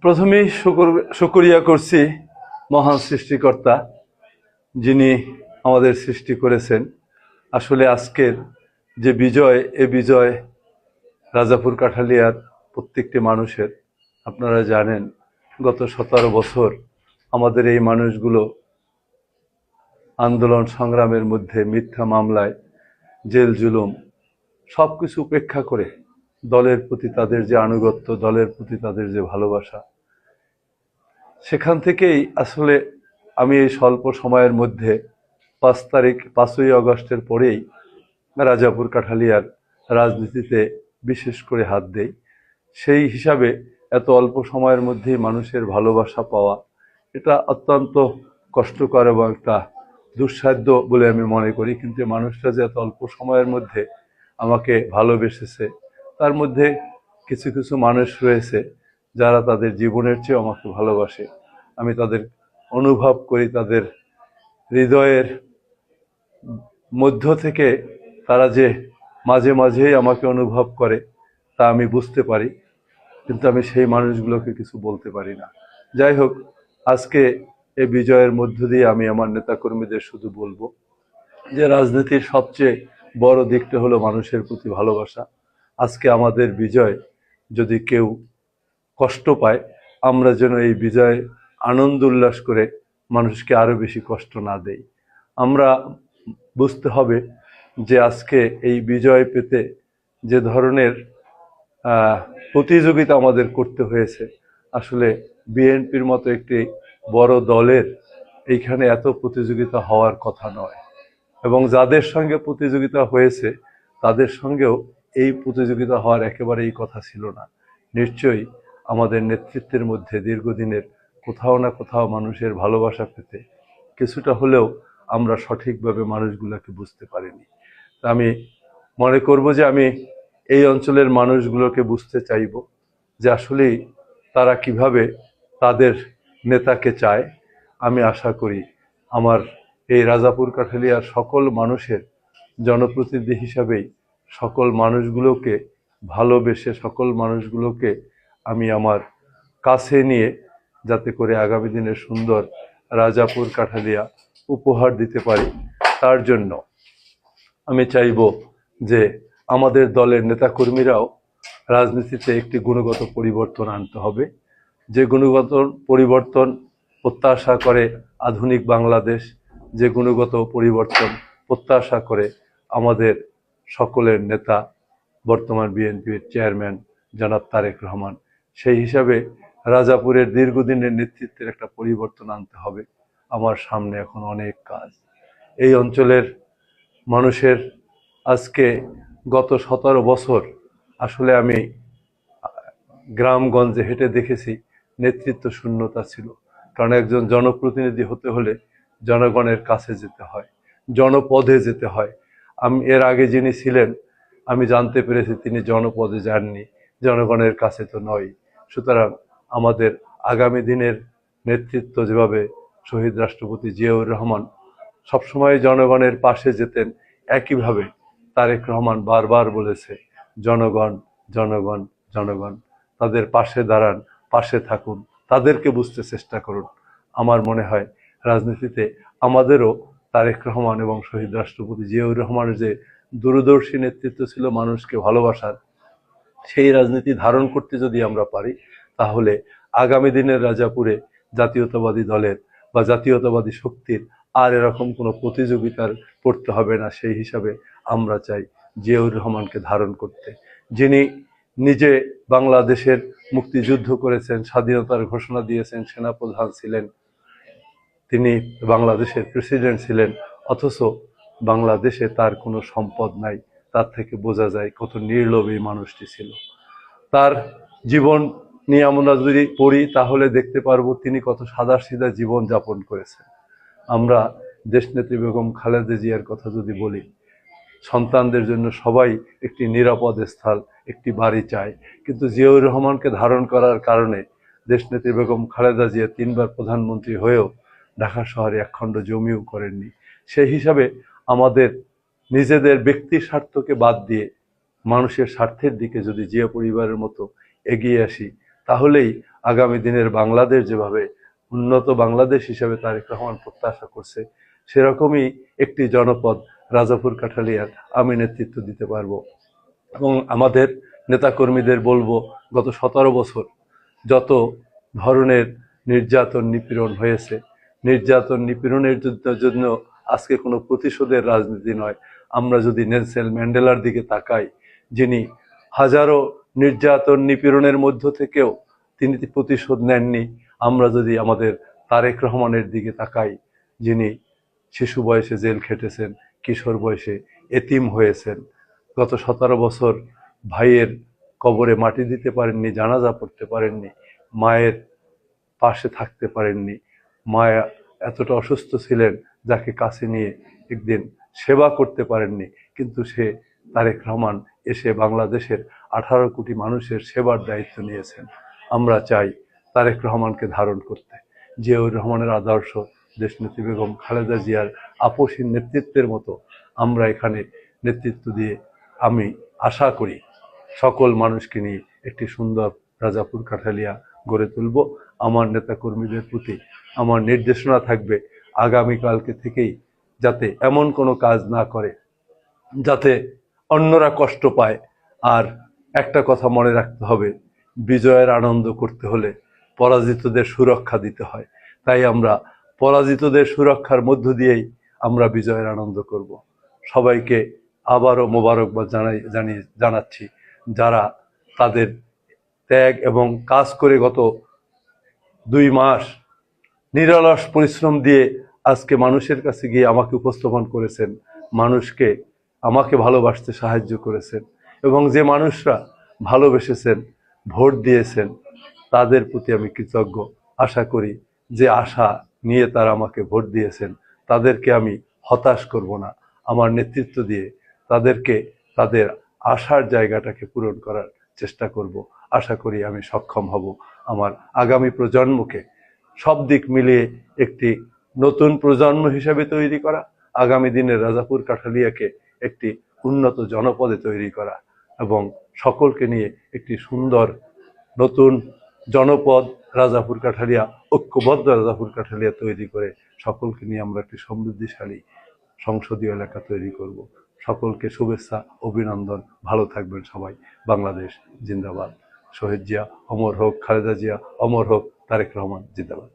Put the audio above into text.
প্রথমেই শুকরিয়া করছি মহান সৃষ্টিকর্তা, যিনি আমাদের সৃষ্টি করেছেন। আসলে আজকের যে বিজয়, এ বিজয় রাজাপুর কাঠালিয়ার প্রত্যেকটি মানুষের। আপনারা জানেন, গত 17 বছর আমাদের এই মানুষগুলো আন্দোলন সংগ্রামের মধ্যে মিথ্যা মামলায়, জেল জুলুম সবকিছু উপেক্ষা করে দলের প্রতি তাদের যে আনুগত্য, দলের প্রতি তাদের যে ভালোবাসা, সেখান থেকেই আসলে আমি এই স্বল্প সময়ের মধ্যে 5ই আগস্টের পরেই রাজাপুর কাঠালিয়ার রাজনীতিতে বিশেষ করে হাত দেই। সেই হিসাবে এত অল্প সময়ের মধ্যেই মানুষের ভালোবাসা পাওয়া, এটা অত্যন্ত কষ্টকর এবং একটা দুঃসাধ্য বলে আমি মনে করি। কিন্তু মানুষটা যে এত অল্প সময়ের মধ্যে আমাকে ভালোবেসেছে, তার মধ্যে কিছু কিছু মানুষ রয়েছে যারা তাদের জীবনের চেয়ে আমাকে ভালোবাসে। আমি তাদের অনুভব করি, তাদের হৃদয়ের মধ্য থেকে তারা যে মাঝে মাঝেই আমাকে অনুভব করে, তা আমি বুঝতে পারি, কিন্তু আমি সেই মানুষগুলোকে কিছু বলতে পারি না। যাই হোক, আজকে এই বিজয়ের মধ্য দিয়ে আমি আমার নেতাকর্মীদের শুধু বলবো যে রাজনীতির সবচেয়ে বড় দিকটা হলো মানুষের প্রতি ভালোবাসা। আজকে আমাদের বিজয় যদি কেউ কষ্ট পায়, আমরা যেন এই বিজয় আনন্দ উল্লাস করে মানুষকে আরো বেশি কষ্ট না দেই। আমরা বুঝতে হবে যে আজকে এই বিজয় পেতে যে ধরনের প্রতিযোগিতা আমাদের করতে হয়েছে, আসলে বিএনপির মতো একটি বড় দলের এইখানে এত প্রতিযোগিতা হওয়ার কথা নয়, এবং যাদের সঙ্গে প্রতিযোগিতা হয়েছে তাদের সঙ্গেও এই প্রতিযোগিতা হওয়ার একেবারেই কথা ছিল না। নিশ্চয়ই আমাদের নেতৃত্বের মধ্যে দীর্ঘদিনের কোথাও না কোথাও মানুষের ভালোবাসা পেতে কিছুটা হলেও আমরা সঠিকভাবে মানুষগুলোকে বুঝতে পারিনি। আমি মনে করব যে আমি এই অঞ্চলের মানুষগুলোকে বুঝতে চাইব যে আসলেই তারা কিভাবে তাদের নেতাকে চায়। আমি আশা করি আমার এই রাজাপুর কাঠালিয়ার সকল মানুষের জনপ্রতিনিধি হিসাবেই সকল মানুষগুলোকে ভালোবেসে, সকল মানুষগুলোকে আমি আমার কাছে নিয়ে যাতে করে আগামী দিনে সুন্দর রাজাপুর কাঠালিয়া উপহার দিতে পারি, তার জন্য আমি চাইব যে আমাদের দলের নেতাকর্মীরাও রাজনীতিতে একটি গুণগত পরিবর্তন আনতে হবে। যে গুণগত পরিবর্তন প্রত্যাশা করে আধুনিক বাংলাদেশ, যে গুণগত পরিবর্তন প্রত্যাশা করে আমাদের সকলের নেতা, বর্তমান বিএনপির চেয়ারম্যান জনাব তারেক রহমান, সেই হিসাবে রাজাপুরের দীর্ঘদিনের নেতৃত্বের একটা পরিবর্তন আনতে হবে। আমার সামনে এখন অনেক কাজ। এই অঞ্চলের মানুষের আজকে গত 17 বছর আসলে আমি গ্রামগঞ্জে হেঁটে দেখেছি নেতৃত্ব শূন্যতা ছিল। কারণ একজন জনপ্রতিনিধি হতে হলে জনগণের কাছে যেতে হয়, জনপদে যেতে হয়। আমি এর আগে যিনি ছিলেন, আমি জানতে পেরেছি তিনি জনপদে যাননি, জনগণের কাছে তো নয়। সুতরাং আমাদের আগামী দিনের নেতৃত্ব যেভাবে শহীদ রাষ্ট্রপতি জিয়াউর রহমান সবসময় জনগণের পাশে যেতেন, একইভাবে তারেক রহমান বারবার বলেছে জনগণ জনগণ জনগণ, তাদের পাশে দাঁড়ান, পাশে থাকুন, তাদেরকে বুঝতে চেষ্টা করুন। আমার মনে হয় রাজনীতিতে আমাদেরও তারেক রহমান এবং শহীদ রাষ্ট্রপতি জিয়াউর রহমানের যে দূরদর্শী নেতৃত্ব ছিল মানুষকে ভালোবাসার, সেই রাজনীতি ধারণ করতে যদি আমরা পারি, তাহলে আগামী দিনের রাজাপুরে জাতীয়তাবাদী দলের বা জাতীয়তাবাদী শক্তির আর এরকম কোনো প্রতিযোগিতার পড়তে হবে না। সেই হিসাবে আমরা চাই জিয়াউর রহমানকে ধারণ করতে, যিনি নিজে বাংলাদেশের মুক্তিযুদ্ধ করেছেন, স্বাধীনতার ঘোষণা দিয়েছেন, সেনাপ্রধান ছিলেন, তিনি বাংলাদেশের প্রেসিডেন্ট ছিলেন, অথচ বাংলাদেশে তার কোনো সম্পদ নাই। তার থেকে বোঝা যায় কত নির্লোভ এই মানুষটি ছিল। তার জীবন নিয়ে আমরা যদি পড়ি তাহলে দেখতে পারবো তিনি কত সাদাসিধা জীবন যাপন করেছেন। আমরা দেশনেত্রী বেগম খালেদা জিয়ার কথা যদি বলি, সন্তানদের জন্য সবাই একটি নিরাপদ স্থান, একটি বাড়ি চায়, কিন্তু জিয়াউর রহমানকে ধারণ করার কারণে দেশনেত্রী বেগম খালেদা জিয়া 3বার প্রধানমন্ত্রী হয়েও ঢাকা শহরে একখণ্ড জমিও করেননি। সেই হিসাবে আমাদের নিজেদের ব্যক্তির স্বার্থকে বাদ দিয়ে মানুষের স্বার্থের দিকে যদি জিয়া পরিবারের মতো এগিয়ে আসি, তাহলেই আগামী দিনের বাংলাদেশ যেভাবে উন্নত বাংলাদেশ হিসেবে তারেক রহমান প্রত্যাশা করছে, সেরকমই একটি জনপদ রাজাপুর কাঠালিয়ার আমি নেতৃত্ব দিতে পারবো। এবং আমাদের নেতাকর্মীদের বলবো, গত 17 বছর যত ধরনের নির্যাতন নিপীড়ন হয়েছে, নির্যাতন নিপীড়নের জন্য আজকে কোনো প্রতিশোধের রাজনীতি নয়। আমরা যদি নেলসন ম্যান্ডেলার দিকে তাকাই, যিনি হাজারো নির্যাতন নিপীড়নের মধ্য থেকেও তিনি প্রতিশোধ নেননি, আমরা যদি আমাদের তারেক রহমানের দিকে তাকাই, যিনি শিশু বয়সে জেল খেটেছেন, কিশোর বয়সে এতিম হয়েছেন, গত 17 বছর ভাইয়ের কবরে মাটি দিতে পারেননি, জানাজা পড়তে পারেননি, মায়ের পাশে থাকতে পারেননি, মায়া এতটা অসুস্থ ছিলেন যাকে কাছে নিয়ে একদিন সেবা করতে পারেননি, কিন্তু সে তারেক রহমান এসে বাংলাদেশের 18 কোটি মানুষের সেবার দায়িত্ব নিয়েছেন। আমরা চাই তারেক রহমানকে ধারণ করতে। জিয়াউর রহমানের আদর্শ, দেশনেত্রী বেগম খালেদা জিয়ার আপসীন নেতৃত্বের মতো আমরা এখানে নেতৃত্ব দিয়ে আমি আশা করি সকল মানুষকে নিয়ে একটি সুন্দর রাজাপুর কাঠালিয়া গড়ে তুলব। আমার নেতাকর্মীদের প্রতি আমার নির্দেশনা থাকবে, আগামীকালকে থেকেই যাতে এমন কোনো কাজ না করে যাতে অন্যরা কষ্ট পায়। আর একটা কথা মনে রাখতে হবে, বিজয়ের আনন্দ করতে হলে পরাজিতদের সুরক্ষা দিতে হয়। তাই আমরা পরাজিতদের সুরক্ষার মধ্য দিয়েই আমরা বিজয়ের আনন্দ করব। সবাইকে আবারও মোবারকবাদ জানাচ্ছি, যারা তাদের ত্যাগ এবং কাজ করে গত 2 মাস নিরলস পরিশ্রম দিয়ে আজকে মানুষের কাছে গিয়ে আমাকে উপস্থাপন করেছেন, মানুষকে আমাকে ভালোবাসতে সাহায্য করেছেন, এবং যে মানুষরা ভালোবেসেছেন, ভোট দিয়েছেন, তাদের প্রতি আমি কৃতজ্ঞ। আশা করি যে আশা নিয়ে তারা আমাকে ভোট দিয়েছেন তাদেরকে আমি হতাশ করব না, আমার নেতৃত্ব দিয়ে তাদেরকে তাদের আশার জায়গাটাকে পূরণ করার চেষ্টা করব। আশা করি আমি সক্ষম হব আমার আগামী প্রজন্মকে সব দিক মিলিয়ে একটি নতুন প্রজন্ম হিসেবে তৈরি করা, আগামী দিনের রাজাপুর কাঠালিয়াকে একটি উন্নত জনপদে তৈরি করা, এবং সকলকে নিয়ে একটি সুন্দর নতুন জনপদ রাজাপুর কাঠালিয়া, ঐক্যবদ্ধ রাজাপুর কাঠালিয়া তৈরি করে সকলকে নিয়ে আমরা একটি সমৃদ্ধিশালী সংসদীয় এলাকা তৈরি করব। সকলকে শুভেচ্ছা, অভিনন্দন। ভালো থাকবেন সবাই। বাংলাদেশ জিন্দাবাদ। শহীদ জিয়া অমর হোক, খালেদা জিয়া অমর হোক, তারেক রহমান জিন্দাবাদ।